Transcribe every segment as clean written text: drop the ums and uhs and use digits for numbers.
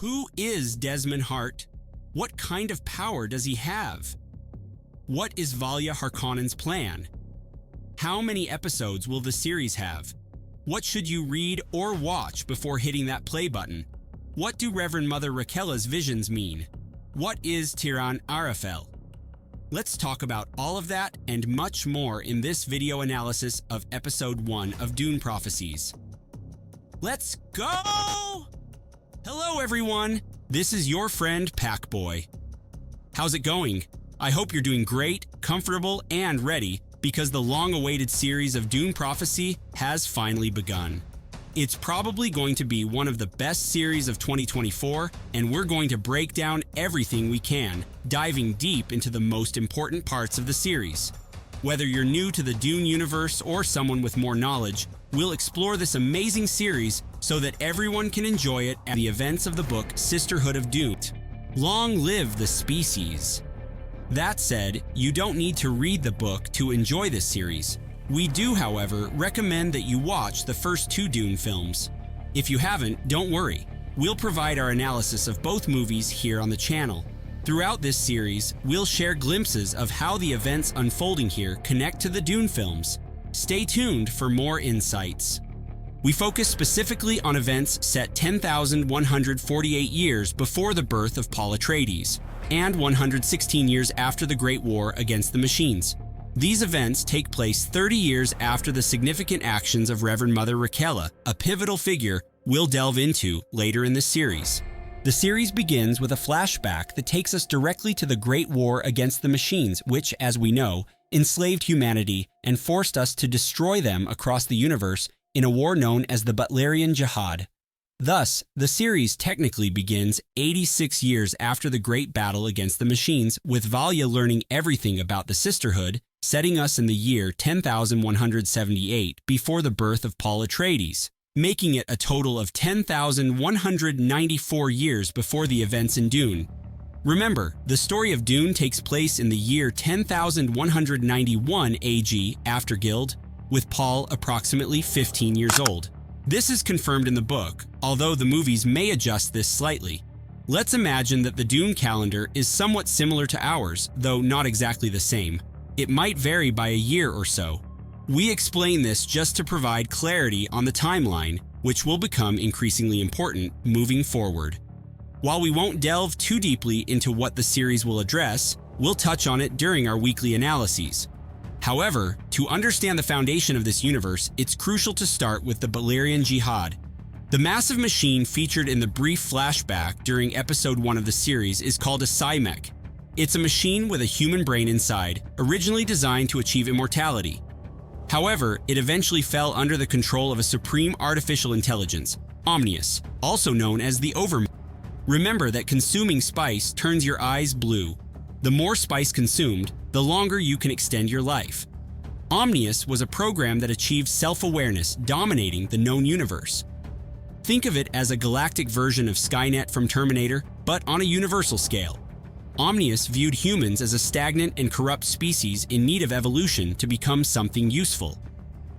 Who is Desmon Hart? What kind of power does he have? What is Valya Harkonnen's plan? How many episodes will the series have? What should you read or watch before hitting that play button? What do Reverend Mother Raquela's visions mean? What is Tiran Arafel? Let's talk about all of that and much more in this video analysis of Episode 1 of Dune Prophecies. Let's go! Hello everyone, this is your friend Packboy. How's it going? I hope you're doing great, comfortable, and ready because the long-awaited series of Dune Prophecy has finally begun. It's probably going to be one of the best series of 2024, and we're going to break down everything we can, diving deep into the most important parts of the series. Whether you're new to the Dune universe or someone with more knowledge, we'll explore this amazing series so that everyone can enjoy it at the events of the book Sisterhood of Dune. Long live the species! That said, you don't need to read the book to enjoy this series. We do, however, recommend that you watch the first two Dune films. If you haven't, don't worry. We'll provide our analysis of both movies here on the channel. Throughout this series, we'll share glimpses of how the events unfolding here connect to the Dune films. Stay tuned for more insights. We focus specifically on events set 10,148 years before the birth of Paul Atreides, and 116 years after the Great War against the Machines. These events take place 30 years after the significant actions of Reverend Mother Raquela, a pivotal figure we'll delve into later in this series. The series begins with a flashback that takes us directly to the Great War against the Machines, which, as we know, enslaved humanity and forced us to destroy them across the universe in a war known as the Butlerian Jihad. Thus, the series technically begins 86 years after the Great Battle against the Machines, with Valya learning everything about the Sisterhood, setting us in the year 10,178 before the birth of Paul Atreides, making it a total of 10,194 years before the events in Dune. Remember, the story of Dune takes place in the year 10,191 AG after Guild, with Paul approximately 15 years old. This is confirmed in the book, although the movies may adjust this slightly. Let's imagine that the Dune calendar is somewhat similar to ours, though not exactly the same. It might vary by a year or so. We explain this just to provide clarity on the timeline, which will become increasingly important moving forward. While we won't delve too deeply into what the series will address, we'll touch on it during our weekly analyses. However, to understand the foundation of this universe, it's crucial to start with the Butlerian Jihad. The massive machine featured in the brief flashback during Episode 1 of the series is called a CYMEK. It's a machine with a human brain inside, originally designed to achieve immortality. However, it eventually fell under the control of a supreme artificial intelligence, OMNIUS, also known as the Overmind. Remember that consuming spice turns your eyes blue. The more spice consumed, the longer you can extend your life. OMNIUS was a program that achieved self-awareness, dominating the known universe. Think of it as a galactic version of Skynet from Terminator, but on a universal scale. OMNIUS viewed humans as a stagnant and corrupt species in need of evolution to become something useful.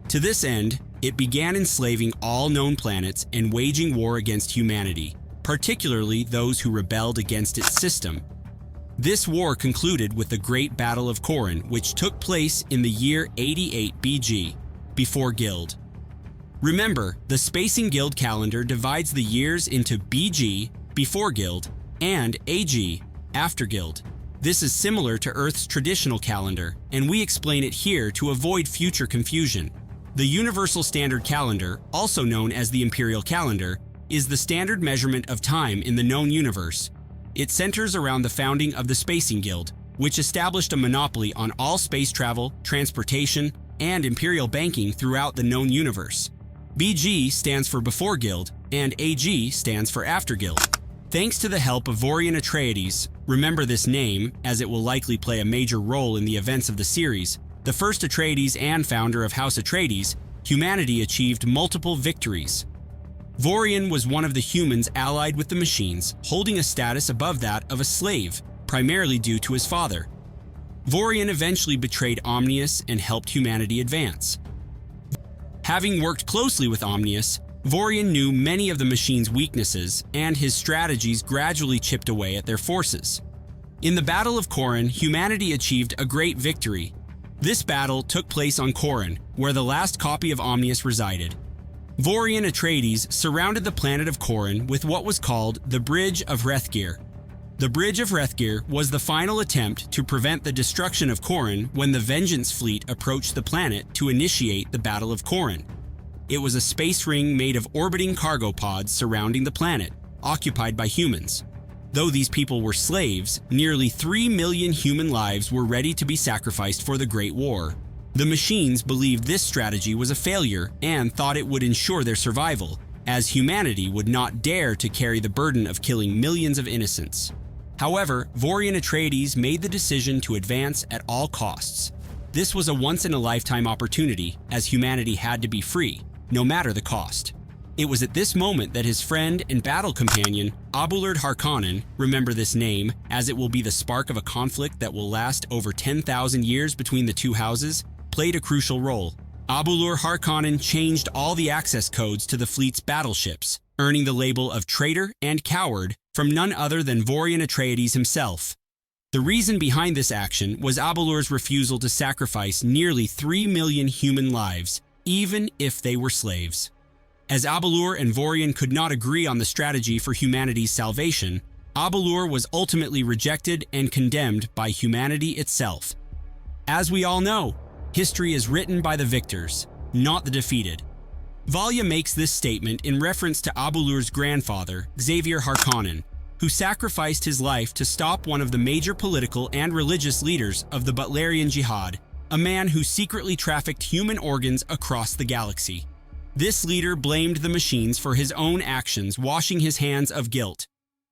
To this end, it began enslaving all known planets and waging war against humanity, particularly those who rebelled against its system. This war concluded with the Great Battle of Corran, which took place in the year 88 BG, before Guild. Remember, the Spacing Guild calendar divides the years into BG, before Guild, and AG, after Guild. This is similar to Earth's traditional calendar, and we explain it here to avoid future confusion. The Universal Standard Calendar, also known as the Imperial Calendar, is the standard measurement of time in the known universe. It centers around the founding of the Spacing Guild, which established a monopoly on all space travel, transportation, and imperial banking throughout the known universe. BG stands for Before Guild, and AG stands for After Guild. Thanks to the help of Reverend Atreides, remember this name, as it will likely play a major role in the events of the series, the first Atreides and founder of House Atreides, humanity achieved multiple victories. Vorian was one of the humans allied with the Machines, holding a status above that of a slave, primarily due to his father. Vorian eventually betrayed OMNIUS and helped humanity advance. Having worked closely with OMNIUS, Vorian knew many of the machine's weaknesses, and his strategies gradually chipped away at their forces. In the Battle of Corran, humanity achieved a great victory. This battle took place on Corran, where the last copy of OMNIUS resided. Vorian Atreides surrounded the planet of Corran with what was called the Bridge of Hrethgir. The Bridge of Hrethgir was the final attempt to prevent the destruction of Corran when the Vengeance fleet approached the planet to initiate the Battle of Corran. It was a space ring made of orbiting cargo pods surrounding the planet, occupied by humans. Though these people were slaves, nearly 3 million human lives were ready to be sacrificed for the Great War. The machines believed this strategy was a failure and thought it would ensure their survival, as humanity would not dare to carry the burden of killing millions of innocents. However, Vorian Atreides made the decision to advance at all costs. This was a once-in-a-lifetime opportunity, as humanity had to be free, no matter the cost. It was at this moment that his friend and battle companion, Valya Harkonnen, remember this name, as it will be the spark of a conflict that will last over 10,000 years between the two houses, played a crucial role. Valya Harkonnen changed all the access codes to the fleet's battleships, earning the label of traitor and coward from none other than Vorian Atreides himself. The reason behind this action was Valya's refusal to sacrifice nearly 3 million human lives, even if they were slaves. As Valya and Vorian could not agree on the strategy for humanity's salvation, Valya was ultimately rejected and condemned by humanity itself. As we all know, history is written by the victors, not the defeated. Valya makes this statement in reference to Valya's grandfather, Xavier Harkonnen, who sacrificed his life to stop one of the major political and religious leaders of the Butlerian Jihad, a man who secretly trafficked human organs across the galaxy. This leader blamed the machines for his own actions, washing his hands of guilt.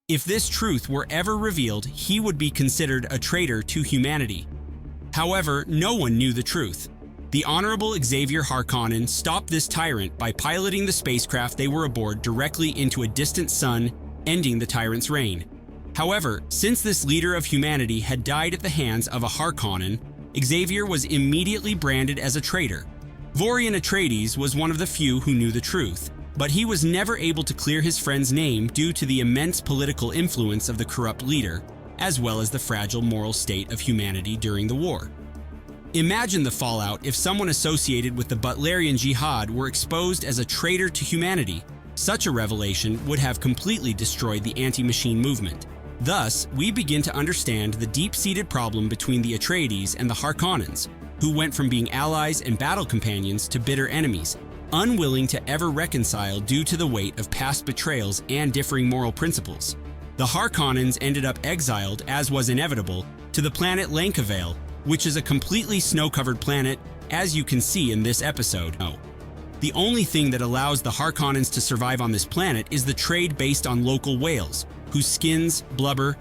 If this truth were ever revealed, he would be considered a traitor to humanity. However, no one knew the truth. The Honorable Xavier Harkonnen stopped this tyrant by piloting the spacecraft they were aboard directly into a distant sun, ending the tyrant's reign. However, since this leader of humanity had died at the hands of a Harkonnen, Xavier was immediately branded as a traitor. Vorian Atreides was one of the few who knew the truth, but he was never able to clear his friend's name due to the immense political influence of the corrupt leader, as well as the fragile moral state of humanity during the war. Imagine the fallout if someone associated with the Butlerian Jihad were exposed as a traitor to humanity. Such a revelation would have completely destroyed the anti-machine movement. Thus, we begin to understand the deep-seated problem between the Atreides and the Harkonnens, who went from being allies and battle companions to bitter enemies, unwilling to ever reconcile due to the weight of past betrayals and differing moral principles. The Harkonnens ended up exiled, as was inevitable, to the planet Lankavale, which is a completely snow-covered planet, as you can see in this episode. The only thing that allows the Harkonnens to survive on this planet is the trade based on local whales, whose skins, blubber,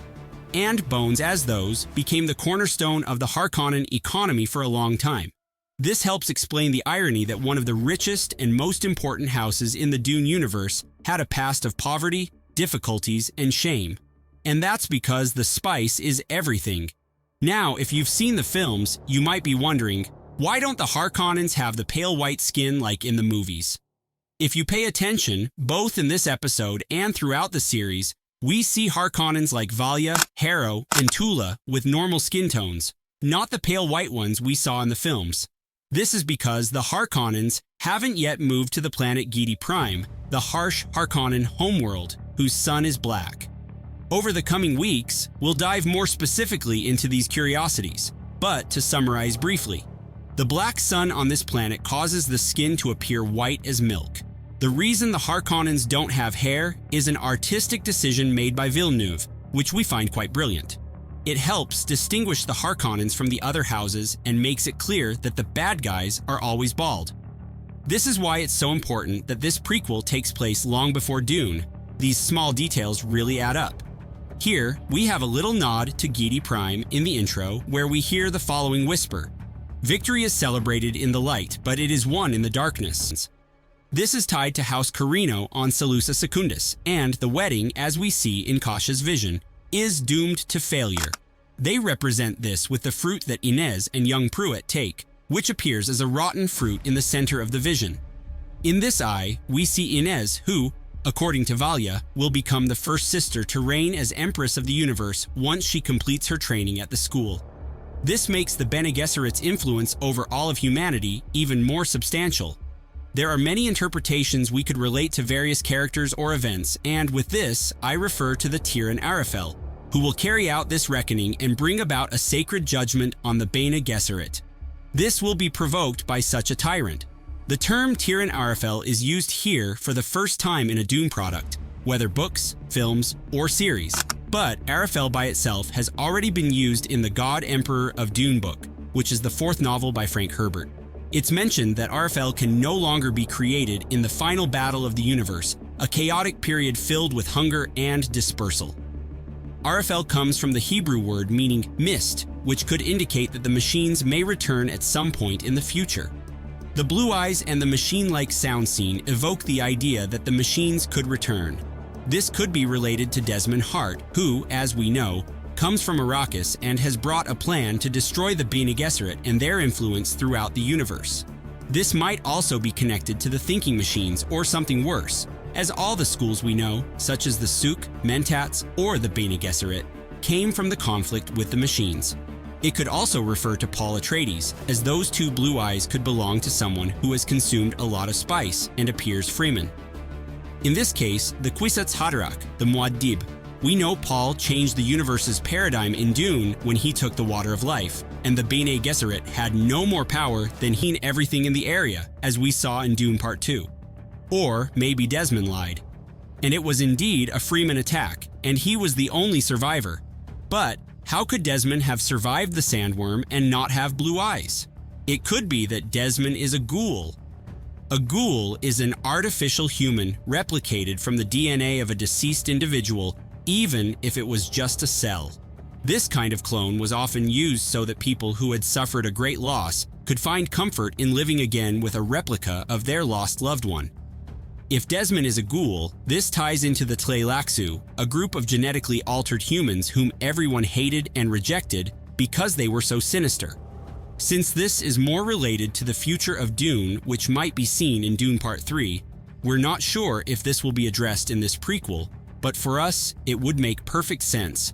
and bones as those became the cornerstone of the Harkonnen economy for a long time. This helps explain the irony that one of the richest and most important houses in the Dune universe had a past of poverty, difficulties, and shame. And that's because the spice is everything. Now, if you've seen the films, you might be wondering, why don't the Harkonnens have the pale white skin like in the movies? If you pay attention, both in this episode and throughout the series, we see Harkonnens like Valya, Harrow, and Tula with normal skin tones, not the pale white ones we saw in the films. This is because the Harkonnens haven't yet moved to the planet Giedi Prime, the harsh Harkonnen homeworld, whose sun is black. Over the coming weeks, we'll dive more specifically into these curiosities, but to summarize briefly, the black sun on this planet causes the skin to appear white as milk. The reason the Harkonnens don't have hair is an artistic decision made by Villeneuve, which we find quite brilliant. It helps distinguish the Harkonnens from the other houses and makes it clear that the bad guys are always bald. This is why it's so important that this prequel takes place long before Dune. These small details really add up. Here, we have a little nod to Giedi Prime in the intro where we hear the following whisper. Victory is celebrated in the light, but it is won in the darkness. This is tied to House Carino on Salusa Secundus, and the wedding, as we see in Kasha's vision, is doomed to failure. They represent this with the fruit that Inez and young Pruitt take, which appears as a rotten fruit in the center of the vision. In this eye, we see Inez, who, according to Valya, will become the first sister to reign as Empress of the Universe once she completes her training at the school. This makes the Bene Gesserit's influence over all of humanity even more substantial. There are many interpretations we could relate to various characters or events, and with this, I refer to the Tiran Arafel, who will carry out this reckoning and bring about a sacred judgment on the Bene Gesserit. This will be provoked by such a tyrant. The term Tiran Arafel is used here for the first time in a Dune product, whether books, films, or series. But Arafel by itself has already been used in the God Emperor of Dune book, which is the fourth novel by Frank Herbert. It's mentioned that Arafel can no longer be created in the final battle of the universe, a chaotic period filled with hunger and dispersal. Arafel comes from the Hebrew word meaning mist, which could indicate that the machines may return at some point in the future. The blue eyes and the machine-like sound scene evoke the idea that the machines could return. This could be related to Desmon Hart, who, as we know, comes from Arrakis and has brought a plan to destroy the Bene Gesserit and their influence throughout the universe. This might also be connected to the thinking machines or something worse, as all the schools we know, such as the Suk, Mentats, or the Bene Gesserit, came from the conflict with the machines. It could also refer to Paul Atreides, as those two blue eyes could belong to someone who has consumed a lot of spice and appears Freeman. In this case, the Kwisatz Haderach, the Muad'Dib. We know Paul changed the universe's paradigm in Dune when he took the Water of Life, and the Bene Gesserit had no more power than he and everything in the area, as we saw in Dune Part 2. Or maybe Desmond lied. And it was indeed a Freeman attack, and he was the only survivor. But how could Desmond have survived the sandworm and not have blue eyes? It could be that Desmond is a ghoul. A ghoul is an artificial human replicated from the DNA of a deceased individual, even if it was just a cell. This kind of clone was often used so that people who had suffered a great loss could find comfort in living again with a replica of their lost loved one. If Desmond is a ghoul, this ties into the Tleilaxu, a group of genetically altered humans whom everyone hated and rejected because they were so sinister. Since this is more related to the future of Dune, which might be seen in Dune Part 3, we're not sure if this will be addressed in this prequel, but for us, it would make perfect sense.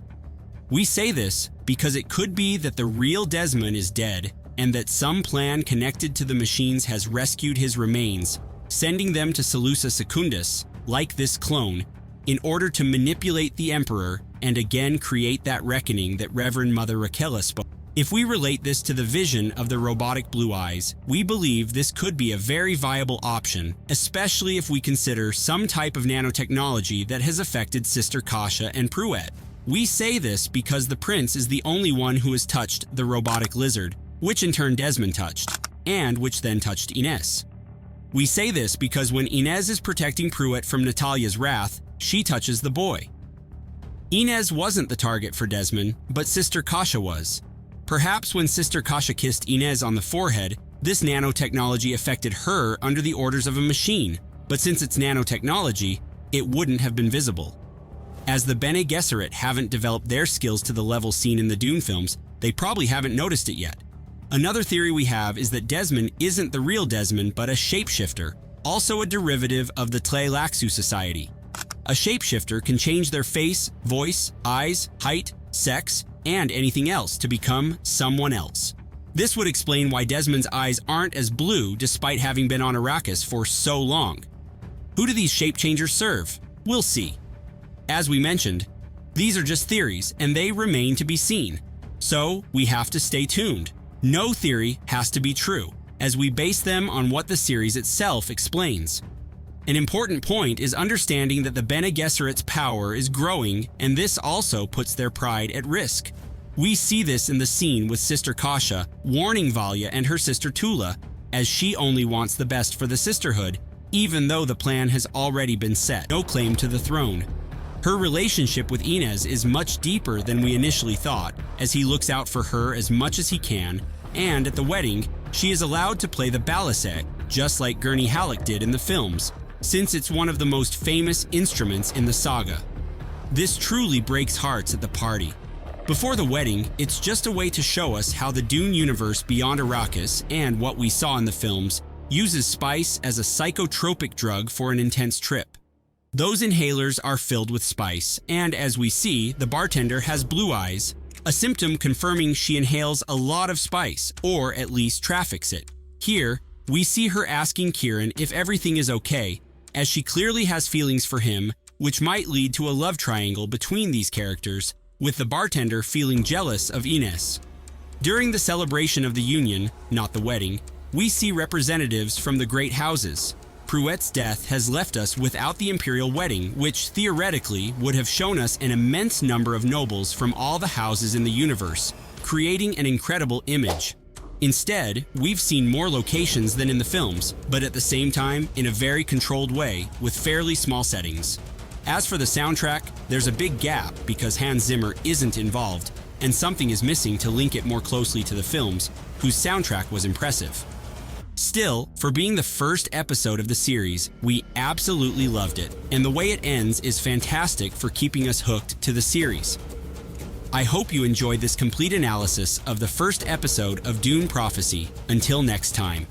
We say this because it could be that the real Desmond is dead and that some plan connected to the machines has rescued his remains, sending them to Seleucia Secundus, like this clone, in order to manipulate the Emperor and again create that reckoning that Reverend Mother Raquel spoke. If we relate this to the vision of the robotic blue eyes, we believe this could be a very viable option, especially if we consider some type of nanotechnology that has affected Sister Kasha and Pruett. We say this because the prince is the only one who has touched the robotic lizard, which in turn Desmond touched, and which then touched Inez. We say this because when Inez is protecting Pruett from Natalia's wrath, she touches the boy. Inez wasn't the target for Desmond, but Sister Kasha was. Perhaps when Sister Kasha kissed Inez on the forehead, this nanotechnology affected her under the orders of a machine, but since it's nanotechnology, it wouldn't have been visible. As the Bene Gesserit haven't developed their skills to the level seen in the Dune films, they probably haven't noticed it yet. Another theory we have is that Desmond isn't the real Desmond but a shapeshifter, also a derivative of the Tleilaxu society. A shapeshifter can change their face, voice, eyes, height, sex, and anything else to become someone else. This would explain why Desmond's eyes aren't as blue despite having been on Arrakis for so long. Who do these shape changers serve? We'll see. As we mentioned, these are just theories and they remain to be seen. So we have to stay tuned. No theory has to be true, as we base them on what the series itself explains. An important point is understanding that the Bene Gesserit's power is growing, and this also puts their pride at risk. We see this in the scene with Sister Kasha warning Valya and her sister Tula, as she only wants the best for the sisterhood, even though the plan has already been set. No claim to the throne. Her relationship with Inez is much deeper than we initially thought, as he looks out for her as much as he can, and at the wedding, she is allowed to play the balisek, just like Gurney Halleck did in the films, since it's one of the most famous instruments in the saga. This truly breaks hearts at the party. Before the wedding, it's just a way to show us how the Dune universe beyond Arrakis and what we saw in the films uses spice as a psychotropic drug for an intense trip. Those inhalers are filled with spice, and as we see, the bartender has blue eyes, a symptom confirming she inhales a lot of spice, or at least traffics it. Here, we see her asking Kieran if everything is okay, as she clearly has feelings for him, which might lead to a love triangle between these characters, with the bartender feeling jealous of Ines. During the celebration of the union, not the wedding, we see representatives from the great houses. Pruett's death has left us without the imperial wedding, which theoretically would have shown us an immense number of nobles from all the houses in the universe, creating an incredible image. Instead, we've seen more locations than in the films, but at the same time, in a very controlled way, with fairly small settings. As for the soundtrack, there's a big gap because Hans Zimmer isn't involved, and something is missing to link it more closely to the films, whose soundtrack was impressive. Still, for being the first episode of the series, we absolutely loved it, and the way it ends is fantastic for keeping us hooked to the series. I hope you enjoyed this complete analysis of the first episode of Dune Prophecy. Until next time.